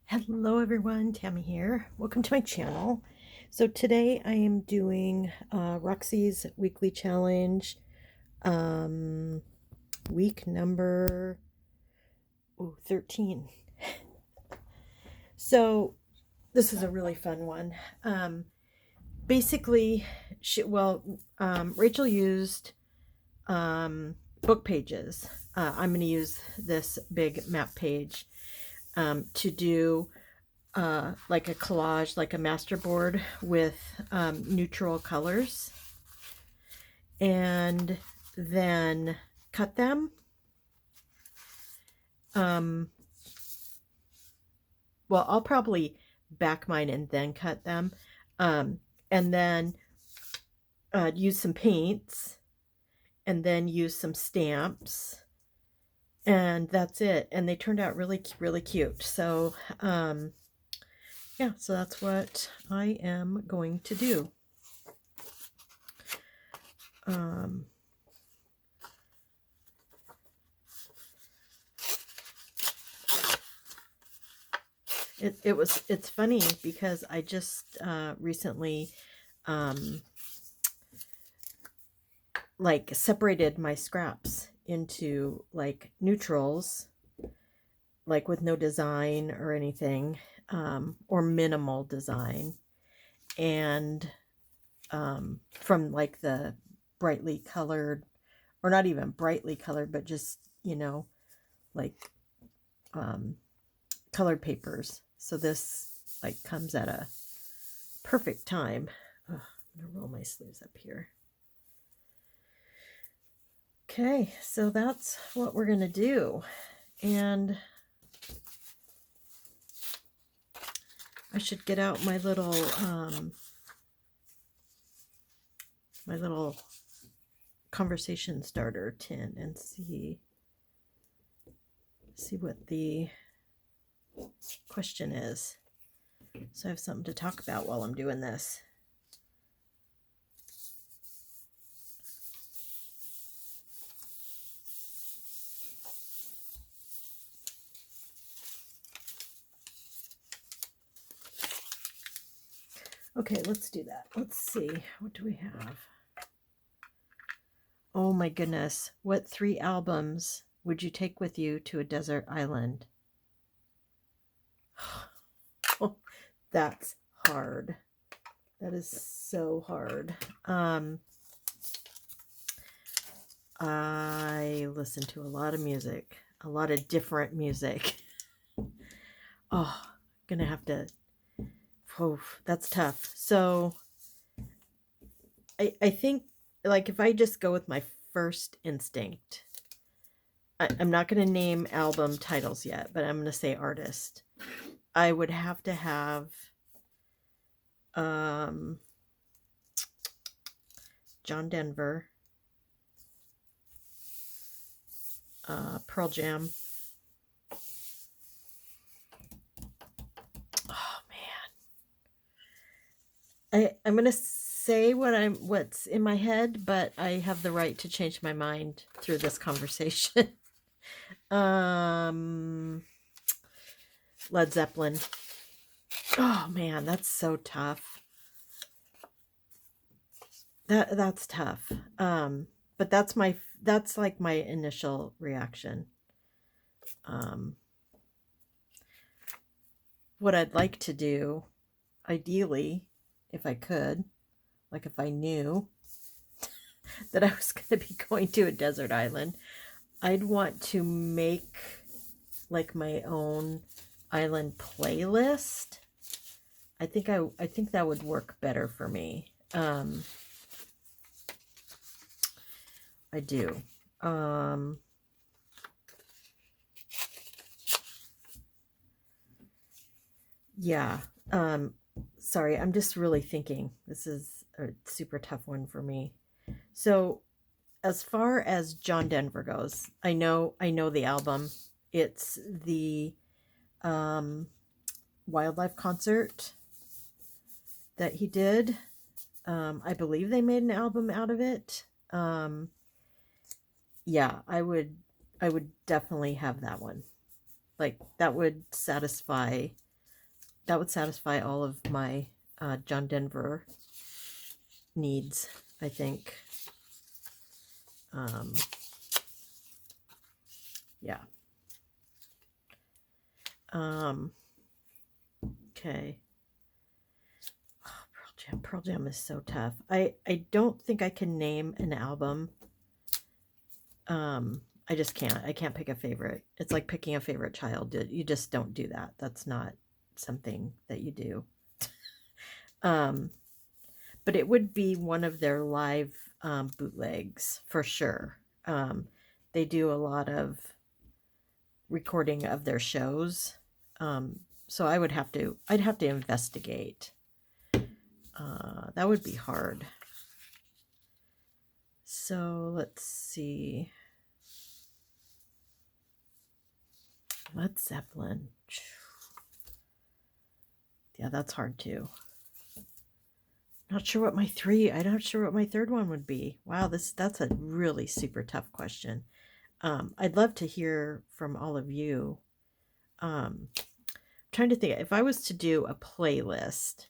Hello everyone, Tammy here. Welcome to my channel. So today I am doing Roxy's weekly challenge, um, week number 13. So this is a really fun one. Basically, Rachel used book pages. I'm going to use this big map page to do like a collage, like a masterboard with neutral colors, and then cut them. Um, well, I'll probably back mine and then cut them, and then use some paints, and then use some stamps, and that's it. And they turned out really, really cute. So, yeah, so that's what I am going to do. Um, it's funny because I just recently like separated my scraps into like neutrals, like with no design or anything, or minimal design, and from like the brightly colored, or not even brightly colored, but just, like colored papers. So this like comes at a perfect time. I'm gonna roll my sleeves up here. Okay, so that's what we're gonna do. And I should get out my little conversation starter tin and see what the question is. So I have something to talk about while I'm doing this. Okay, let's do that. Let's see. What do we have? Oh my goodness. What 3 albums would you take with you to a desert island? Oh, that's hard. That is so hard. I listen to a lot of music, a lot of different music. Oh, gonna have to. Oh, that's tough. So I think, like, if I just go with my first instinct, I'm not going to name album titles yet, but I'm going to say artist. I would have to have John Denver, Pearl Jam. Oh man, I'm going to say what's in my head, but I have the right to change my mind through this conversation. Led Zeppelin. Oh man, that's so tough. That's tough. But that's like my initial reaction. What I'd like to do, ideally, if I could, like if I knew that I was going to be going to a desert island, I'd want to make like my own island playlist. I think that would work better for me. I do. Yeah. Sorry, I'm just really thinking. This is a super tough one for me. So, as far as John Denver goes, I know the album. It's the wildlife concert that he did. I believe they made an album out of it. Yeah, I would definitely have that one. Like, that would satisfy that would satisfy all of my John Denver needs, I think. Yeah. Okay. Oh, Pearl Jam is so tough. I don't think I can name an album. I just can't. I can't pick a favorite. It's like picking a favorite child. You just don't do that. That's not something that you do. But it would be one of their live bootlegs for sure. They do a lot of recording of their shows. So I'd have to investigate. That would be hard. So let's see. Led Zeppelin. Yeah, that's hard too. Not sure what my I'm not sure what my third one would be. Wow, that's a really super tough question. I'd love to hear from all of you. Trying to think if I was to do a playlist,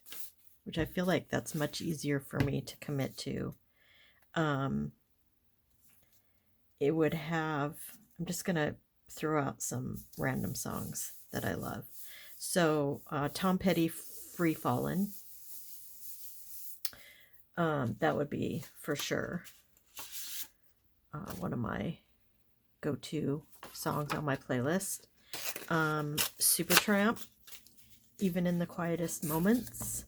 which I feel like that's much easier for me to commit to. It would have, I'm just going to throw out some random songs that I love. So Tom Petty, Free Fallin'. That would be for sure one of my go-to songs on my playlist. Supertramp, Even in the Quietest Moments.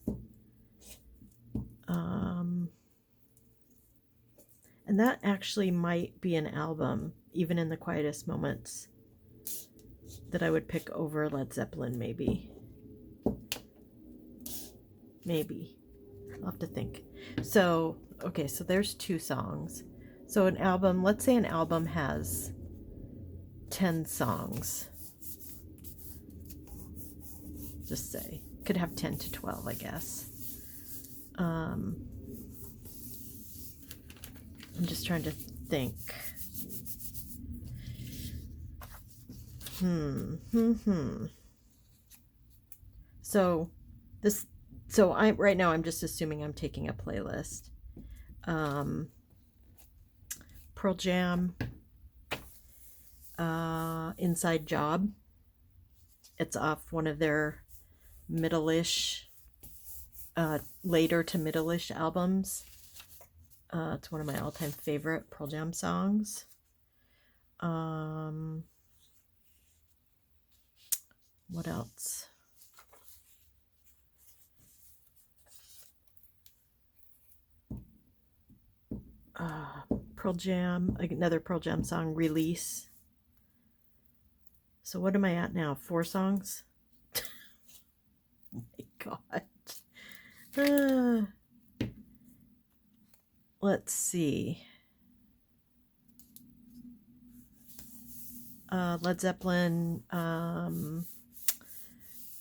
And that actually might be an album, Even in the Quietest Moments, that I would pick over Led Zeppelin, maybe. Maybe. I'll have to think. So, okay, so there's 2 songs. So an album, let's say an album has 10 songs. Just say. Could have 10 to 12, I guess. I'm just trying to think. So right now I'm just assuming I'm taking a playlist. Pearl Jam, Inside Job. It's off one of their middle-ish, later to middle-ish albums. It's one of my all-time favorite Pearl Jam songs. What else? Pearl Jam, another Pearl Jam song, Release. So what am I at now? 4 songs? Oh my God. Let's see. Led Zeppelin,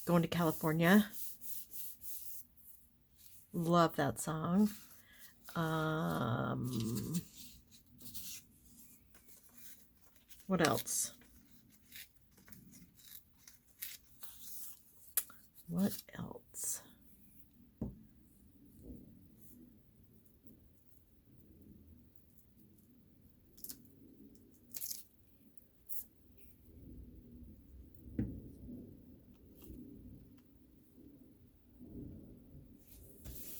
Going to California. Love that song. What else? What else?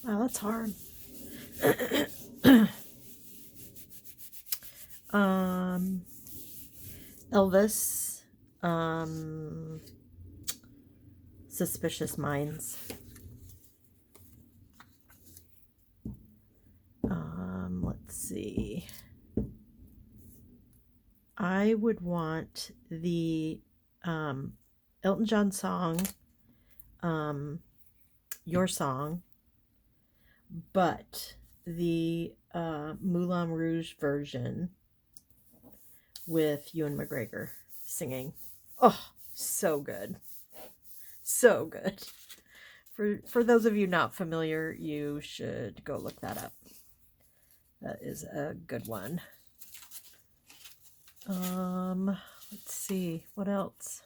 Wow, that's hard. Elvis, Suspicious Minds. Let's see. I would want the Elton John song, Your Song, but the Moulin Rouge version with Ewan McGregor singing. Oh, so good. So good. For those of you not familiar, you should go look that up. That is a good one. Let's see. What else?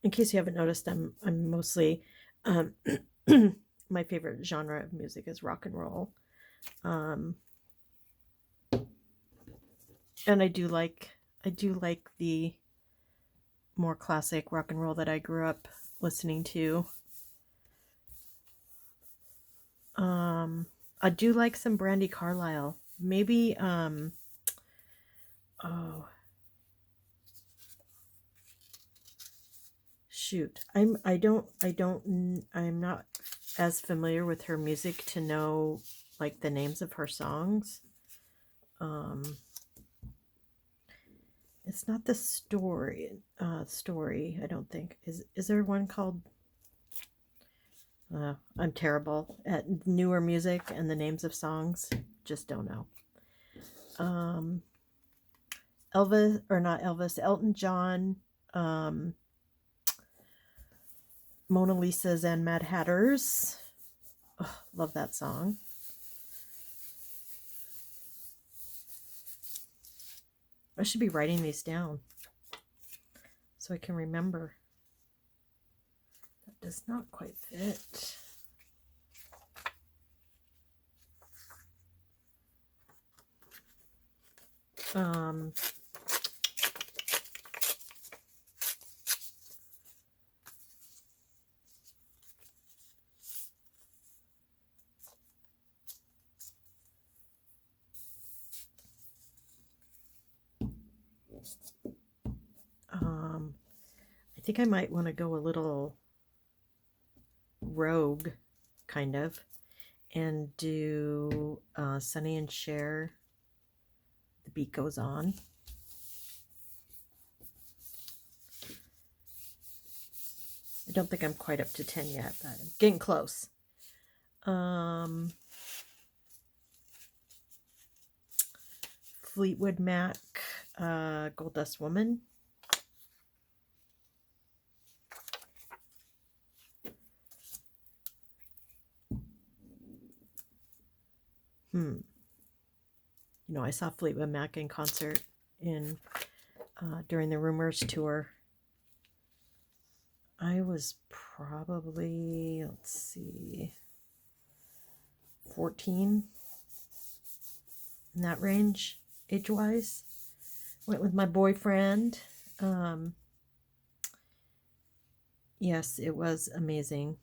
in case you haven't noticed, I'm mostly um, my favorite genre of music is rock and roll. Um, and I do like the more classic rock and roll that I grew up listening to. Um, I do like some Brandy Carlisle. Maybe oh shoot. I'm not as familiar with her music to know like the names of her songs. Um it's not the story, I don't think. Is there one called I'm terrible at newer music and the names of songs. Just don't know. Um Elvis, or not Elvis, Elton John, um Mona Lisa's and Mad Hatters. Oh, love that song. I should be writing these down so I can remember. That does not quite fit. Um, I think I might want to go a little rogue, kind of, and do Sonny and Cher, The Beat Goes On. I don't think I'm quite up to 10 yet, but I'm getting close. Fleetwood Mac, Gold Dust Woman. I saw Fleetwood Mac in concert in during the Rumors tour. I was probably, let's see, 14, in that range, age-wise. Went with my boyfriend. Yes, it was amazing.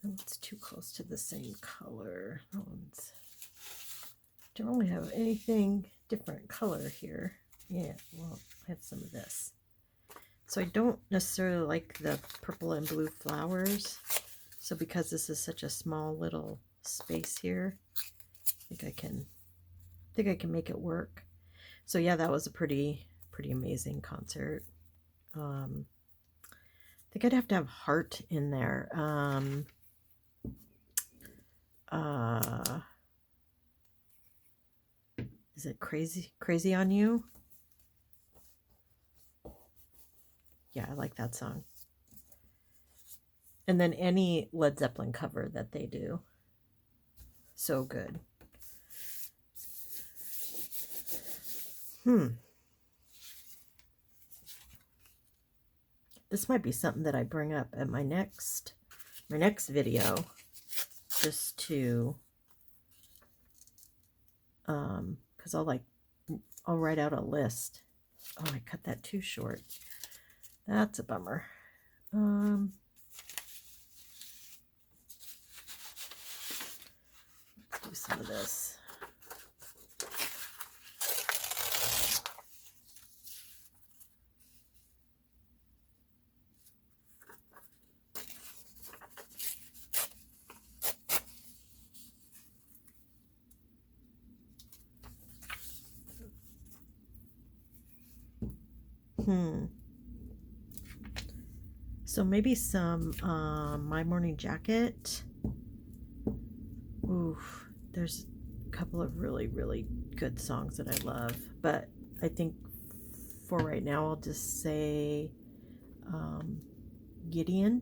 Oh, it's too close to the same color. That one's... Don't really have anything different color here. Yeah, well, I had some of this. So I don't necessarily like the purple and blue flowers. So because this is such a small little space here, I think I can make it work. So yeah, that was a pretty amazing concert. I think I'd have to have Heart in there. Is it Crazy on You? Yeah, I like that song. And then any Led Zeppelin cover that they do. So good. This might be something that I bring up at my next video, just to because I'll write out a list. Oh, I cut that too short. That's a bummer. Let's do some of this. So maybe some My Morning Jacket. Oof, there's a couple of really good songs that I love, but I think for right now I'll just say Gideon.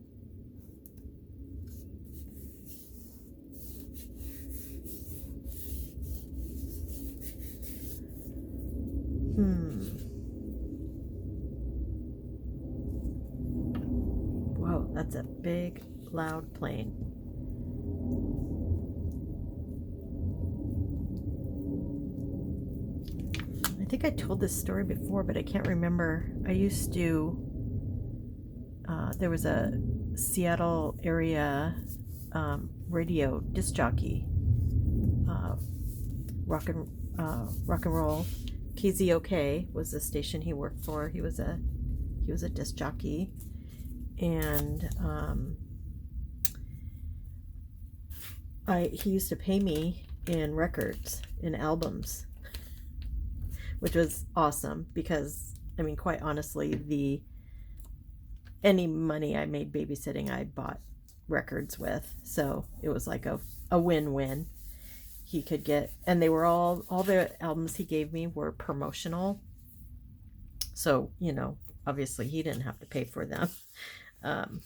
That's a big, loud plane. I think I told this story before, but I can't remember. I used to, there was a Seattle area radio disc jockey, rock and roll. KZOK was the station he worked for. He was a disc jockey, and he used to pay me in records, in albums, which was awesome because, I mean, quite honestly, any money I made babysitting, I bought records with. So it was like a win-win. He could get, and they were all the albums he gave me were promotional. So, you know, obviously he didn't have to pay for them. I'm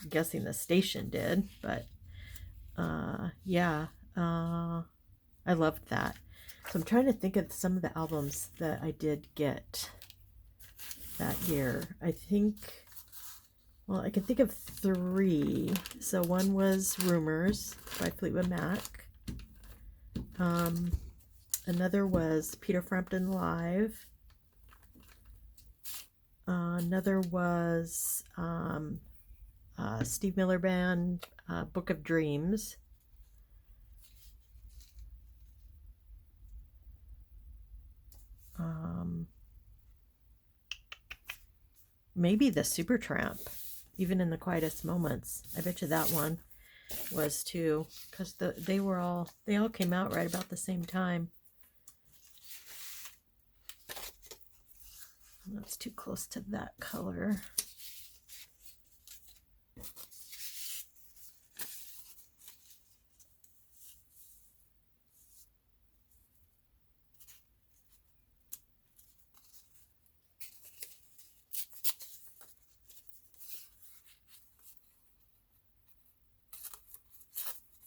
guessing the station did, but yeah, I loved that. So I'm trying to think of some of the albums that I did get that year. I think, well, I can think of 3. So one was Rumors by Fleetwood Mac. Another was Peter Frampton Live. Another was Steve Miller Band, Book of Dreams. Maybe the Supertramp, Even in the Quietest Moments. I bet you that one was too, because they all came out right about the same time. That's too close to that color.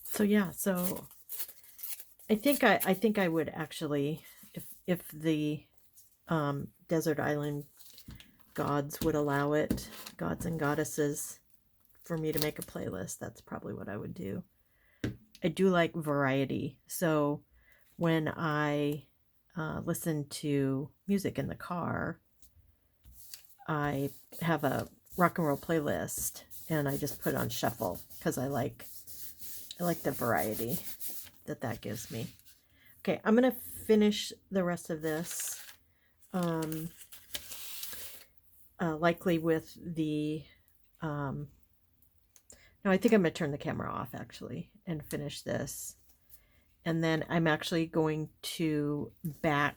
So yeah, so I think I would actually, if the desert island gods would allow it, gods and goddesses, for me to make a playlist, that's probably what I would do. I do like variety, so when I listen to music in the car, I have a rock and roll playlist and I just put it on shuffle because I like the variety that gives me. Okay, I'm gonna finish the rest of this, likely with the, no, I think I'm gonna turn the camera off actually and finish this. And then I'm actually going to I'm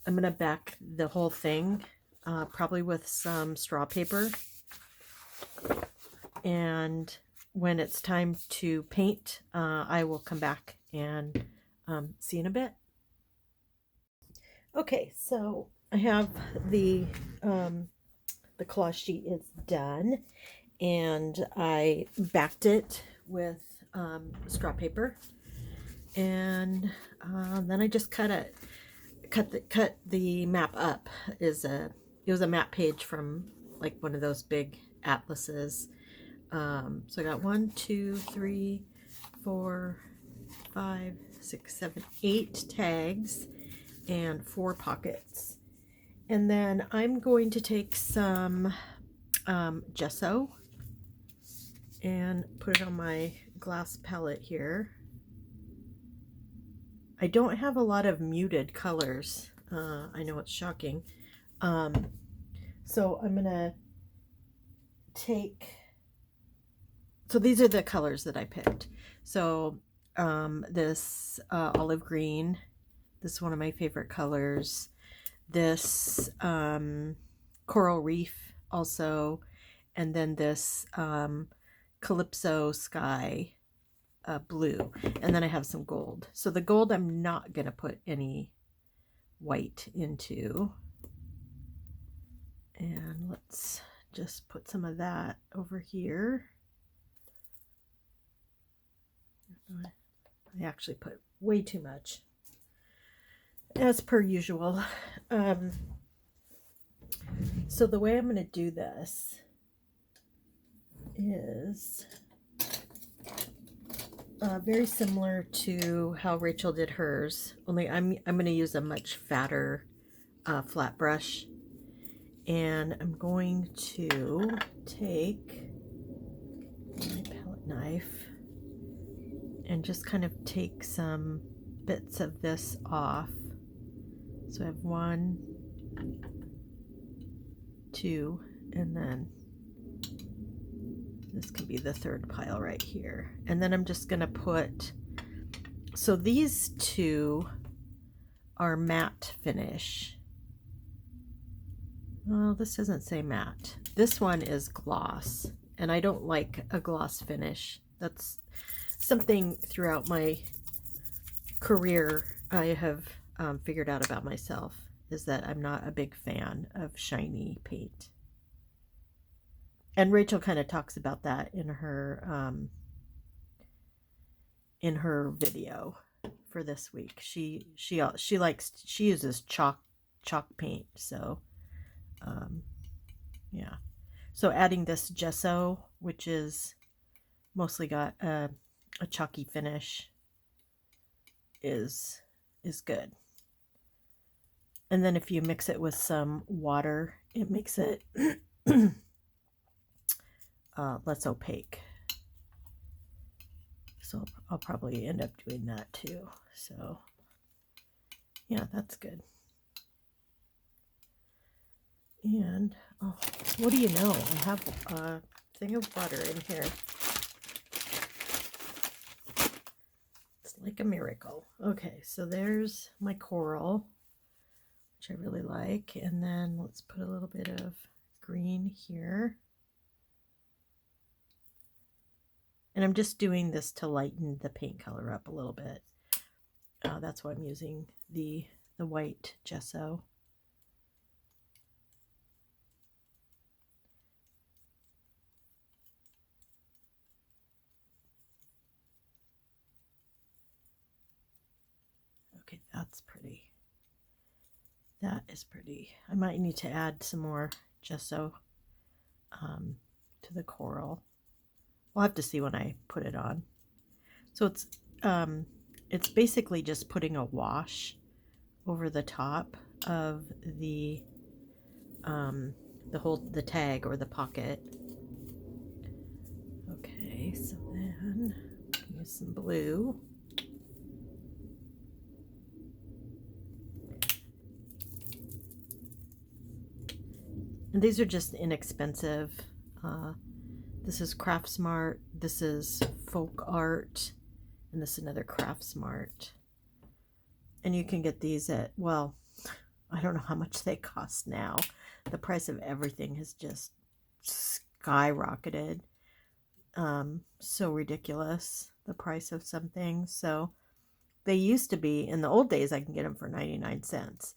gonna back the whole thing, probably with some straw paper. And when it's time to paint, I will come back and see you in a bit. Okay, so I have the collage sheet is done, and I backed it with straw paper, and then I just cut the map up. It was a map page from like one of those big atlases. So I got 1, 2, 3, 4, 5, 6, 7, 8 tags and 4 pockets. And then I'm going to take some gesso and put it on my glass palette here. I don't have a lot of muted colors. I know it's shocking. So I'm gonna take, so these are the colors that I picked. So this olive green, this is one of my favorite colors. This coral reef also, and then this calypso sky blue, and then I have some gold. So the gold I'm not gonna put any white into, and let's just put some of that over here. I actually put way too much, as per usual. So the way I'm going to do this is very similar to how Rachel did hers, only I'm going to use a much fatter flat brush, and I'm going to take my palette knife and just kind of take some bits of this off. So I have 1, 2, and then this can be the third pile right here. And then I'm just going to put, so these two are matte finish. Well, this doesn't say matte. This one is gloss, and I don't like a gloss finish. That's something throughout my career I have figured out about myself, is that I'm not a big fan of shiny paint. And Rachel kind of talks about that in her video for this week. She uses chalk paint, so yeah. So adding this gesso, which is mostly got a chalky finish, is good. And then if you mix it with some water, it makes it less opaque. So I'll probably end up doing that too. So yeah, that's good. And oh, what do you know? I have a thing of butter in here. It's like a miracle. Okay, so there's my coral, which I really like. And then let's put a little bit of green here. And I'm just doing this to lighten the paint color up a little bit. That's why I'm using the white gesso. Okay, that's pretty. That is pretty. I might need to add some more gesso to the coral. We'll have to see when I put it on. So it's basically just putting a wash over the top of the tag or the pocket. Okay, so then use some blue. And these are just inexpensive. This is Craft Smart, this is Folk Art, and this is another Craft Smart. And you can get these at, well, I don't know how much they cost now. The price of everything has just skyrocketed. So ridiculous, the price of some things. So they used to be, in the old days, I can get them for 99 cents.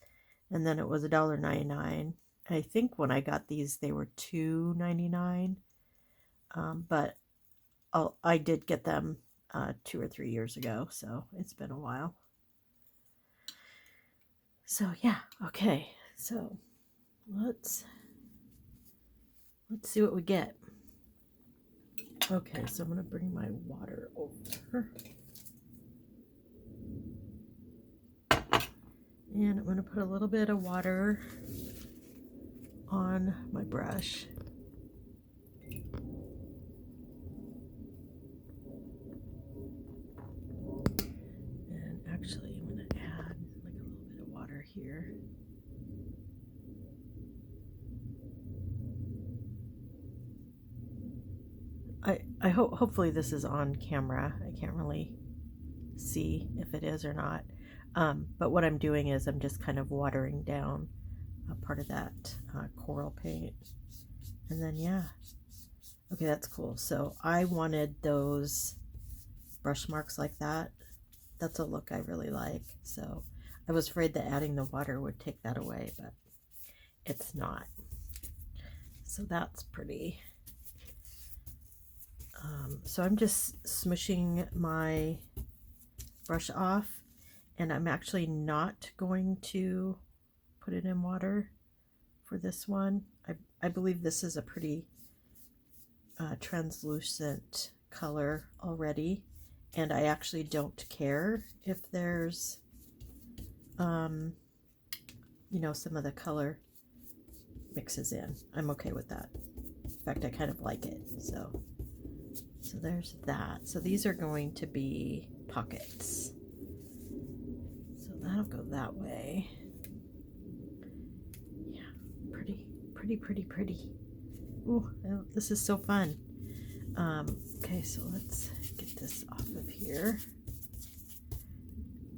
And then it was $1.99. I think when I got these, they were $2.99. But I did get them 2 or 3 years ago, so it's been a while. So yeah, okay. So let's see what we get. Okay, so I'm gonna bring my water over. And I'm gonna put a little bit of water on my brush. And actually, I'm going to add like a little bit of water here. I hopefully this is on camera. I can't really see if it is or not. But what I'm doing is I'm just kind of watering down a part of that coral paint. And then, yeah. Okay, that's cool. So I wanted those brush marks like that. That's a look I really like. So I was afraid that adding the water would take that away, but it's not. So that's pretty. So I'm just smushing my brush off, and I'm actually not going to put it in water for this one. I believe this is a pretty translucent color already, and I actually don't care if there's you know, some of the color mixes in. I'm okay with that. In fact, I kind of like it. So there's that. So these are going to be pockets. So that'll go that way. Yeah, pretty, pretty, pretty, pretty. Ooh, this is so fun. Okay, so let's get this off of here.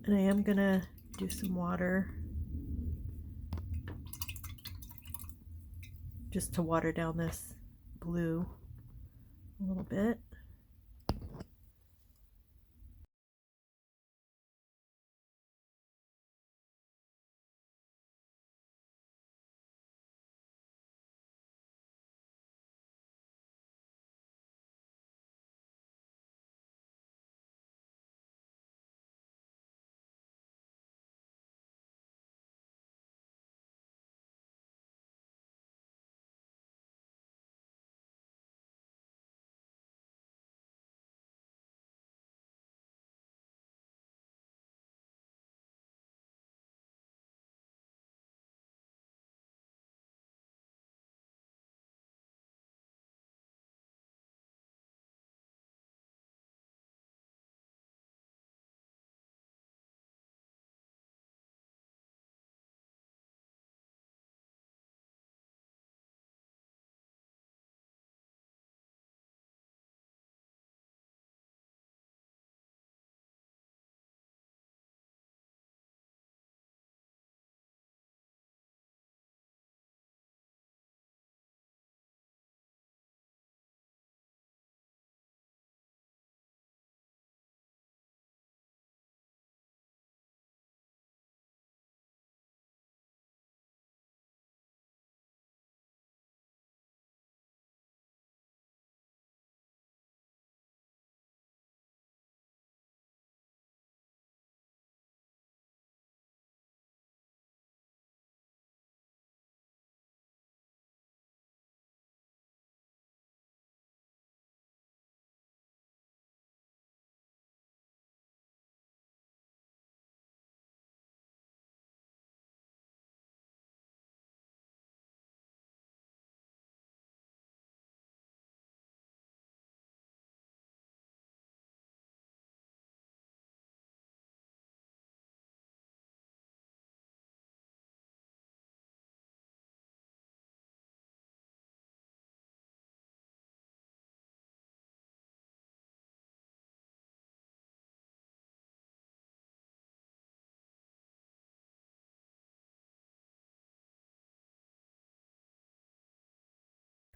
And I am gonna do some water just to water down this blue a little bit.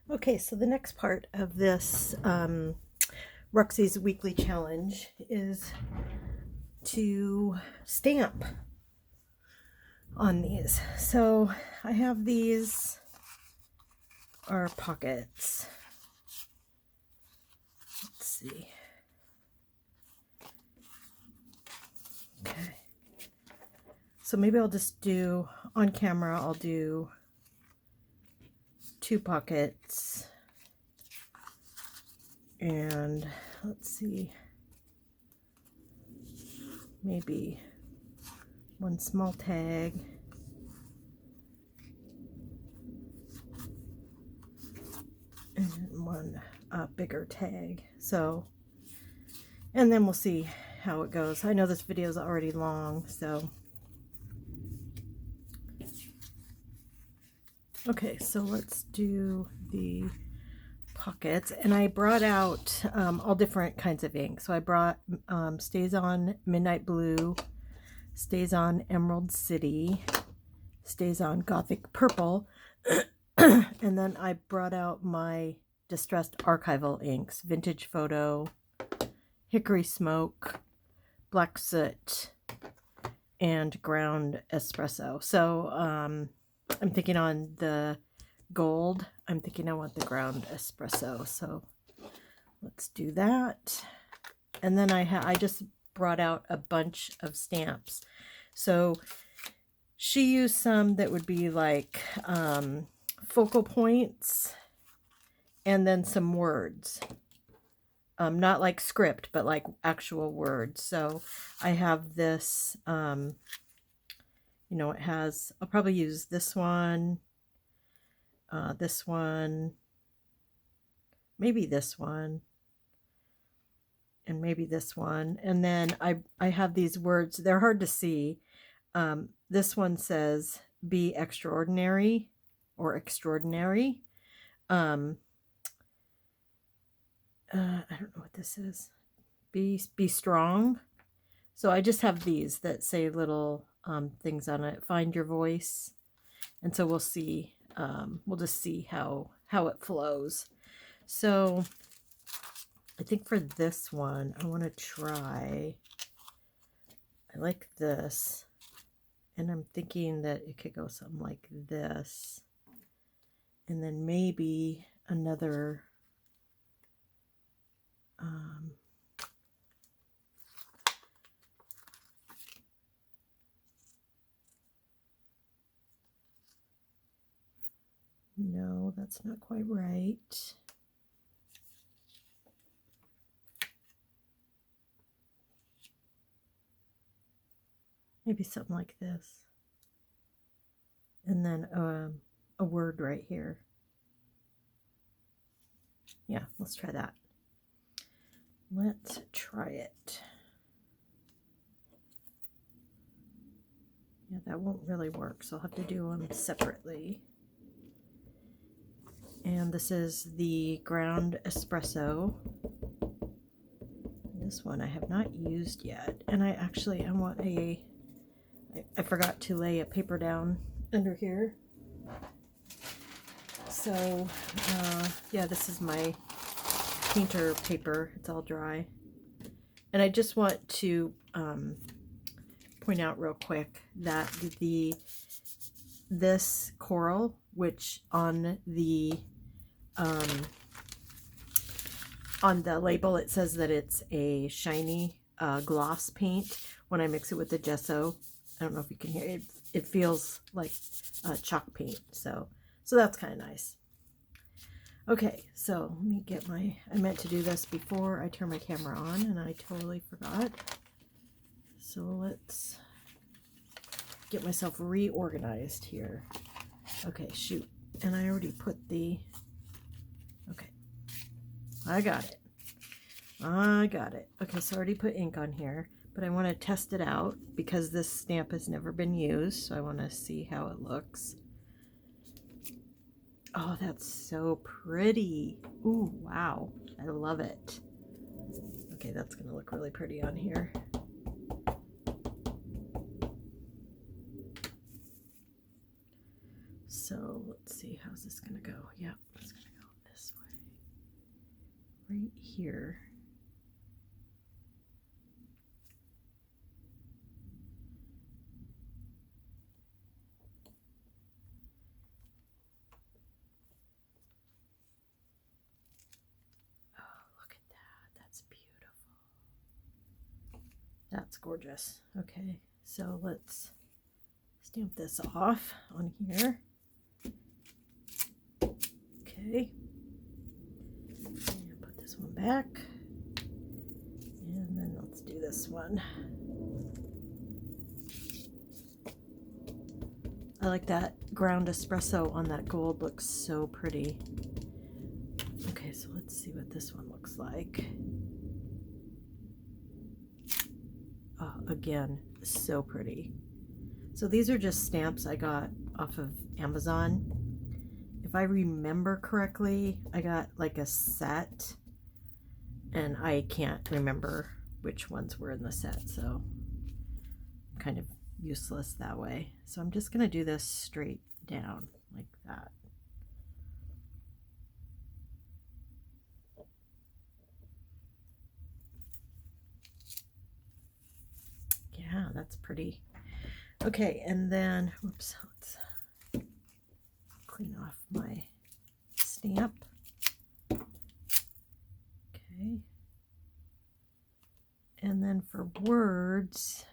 Okay, so the next part of this Ruxy's weekly challenge is to stamp on these. So I have these are pockets. Let's see. Okay. So maybe I'll just do, on camera, I'll do 2 pockets. And let's see, maybe 1 small tag. And 1 bigger tag. So, and then we'll see how it goes. I know this video is already long, so. Okay, so let's do the pockets. And I brought out all different kinds of ink. So I brought Stays On Midnight Blue, Stays On Emerald City, Stays On Gothic Purple, and then I brought out my distressed archival inks, Vintage Photo, Hickory Smoke, Black Soot, and Ground Espresso. So I'm thinking on the gold, I'm thinking I want the Ground Espresso. So let's do that. And then I just brought out a bunch of stamps. So she used some that would be like focal points, and then some words. Not like script, but like actual words. So I have this, you know, it has, I'll probably use this one, maybe this one, and maybe this one. And then I have these words, they're hard to see. This one says be extraordinary or extraordinary. I don't know what this is. Be strong. So I just have these that say little things on it. Find your voice. And so we'll see. We'll just see how it flows. So I think for this one, I want to try. I like this, and I'm thinking that it could go something like this, and then maybe another. No, that's not quite right. Maybe something like this. And then a word right here. Yeah, let's try that. Let's try it. Yeah, that won't really work, so I'll have to do them separately. And this is the ground espresso. This one I have not used yet. And I want I forgot to lay a paper down under here. So, yeah, this is my painter paper. It's all dry. And I just want to point out real quick that this coral, which on the label it says that it's a shiny gloss paint. When I mix it with the gesso, I don't know if you can hear it, it feels like chalk paint. So that's kind of nice. Okay, so let me get I meant to do this before I turn my camera on, and I totally forgot. So let's get myself reorganized here. Okay, shoot. And I already put okay. I got it. Okay, so I already put ink on here, but I want to test it out because this stamp has never been used, so I want to see how it looks. Oh, that's so pretty. Ooh, wow. I love it. Okay, that's going to look really pretty on here. So let's see, how's this going to go? Yep, it's going to go this way. Right here. That's gorgeous. Okay, so let's stamp this off on here. Okay, and put this one back. And then let's do this one. I like that ground espresso on that gold, looks so pretty. Okay, so let's see what this one looks like. Oh, again, so pretty. So these are just stamps I got off of Amazon. If I remember correctly, I got like a set, and I can't remember which ones were in the set, so kind of useless that way. So I'm just going to do this straight down like that. Yeah, that's pretty. Okay, and then, whoops, let's clean off my stamp. Okay. And then for words,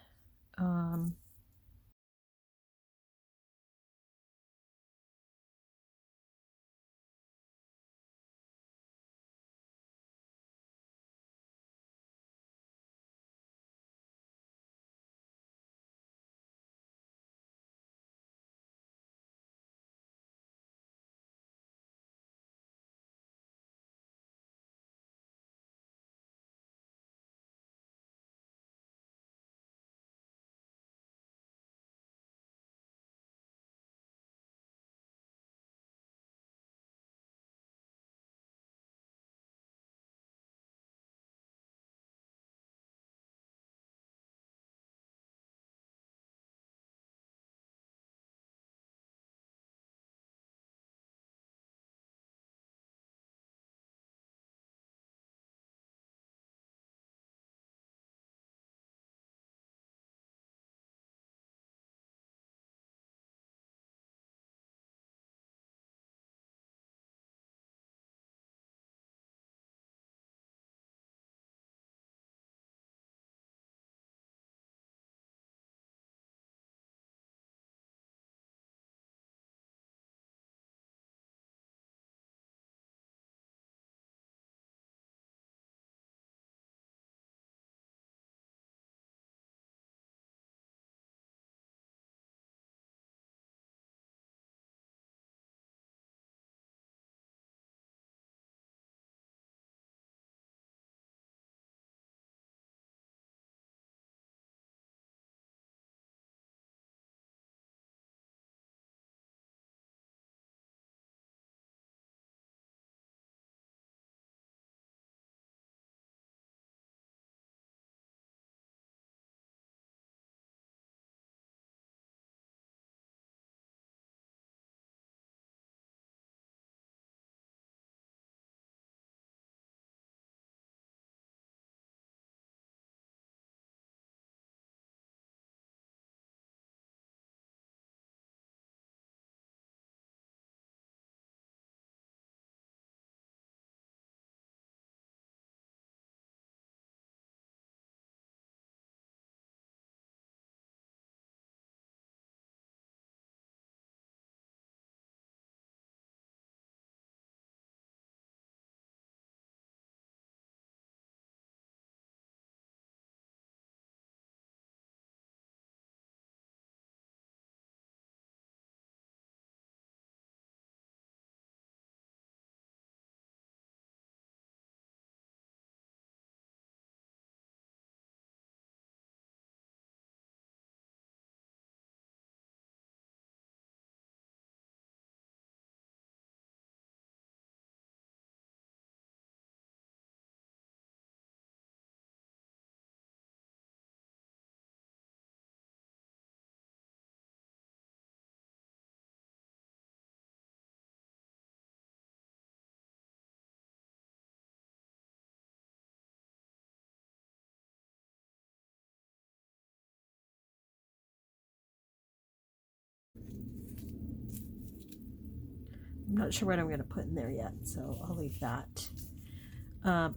I'm not sure what I'm going to put in there yet, so I'll leave that.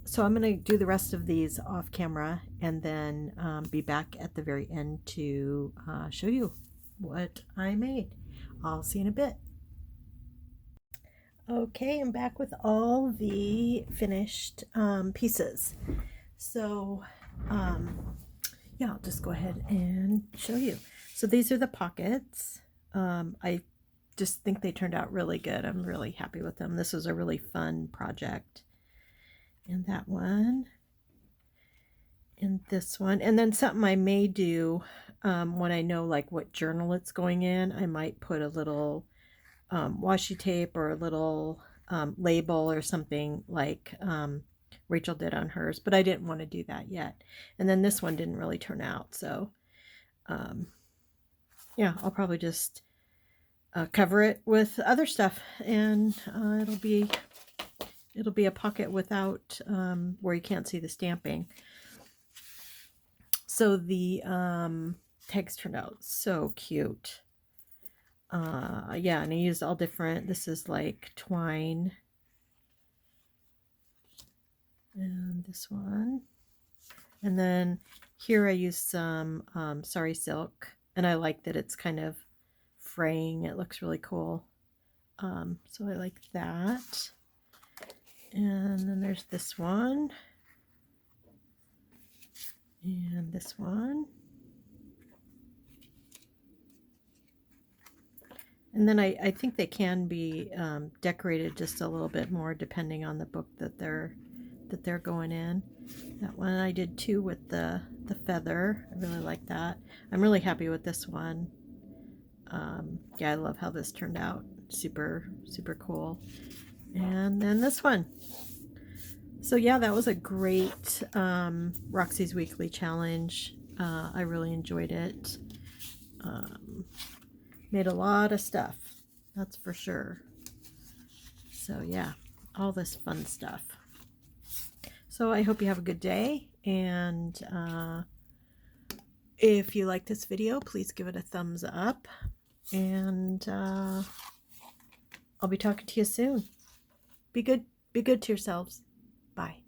So I'm going to do the rest of these off camera and then be back at the very end to show you what I made. I'll see you in a bit. Okay, I'm back with all the finished pieces. So yeah, I'll just go ahead and show you. So these are the pockets. I just think they turned out really good. I'm really happy with them. This was a really fun project. And that one. And this one. And then something I may do when I know like what journal it's going in, I might put a little washi tape or a little label or something like Rachel did on hers, but I didn't want to do that yet. And then this one didn't really turn out, so yeah, I'll probably just cover it with other stuff, and it'll be a pocket without where you can't see the stamping. So the tags turned out so cute. Yeah, and I used all different, this is like twine, and this one, and then here I used some sari silk, and I like that it's kind of fraying. It looks really cool, so I like that. And then there's this one, and this one. And then I think they can be decorated just a little bit more depending on the book that they're going in. That one I did too with the feather. I really like that. I'm really happy with this one. Yeah, I love how this turned out. Super, super cool. And then this one. So yeah, that was a great Roxy's Weekly Challenge. I really enjoyed it. Made a lot of stuff, that's for sure. So yeah, all this fun stuff. So I hope you have a good day, and if you like this video, please give it a thumbs up, and I'll be talking to you soon. Be good to yourselves. Bye.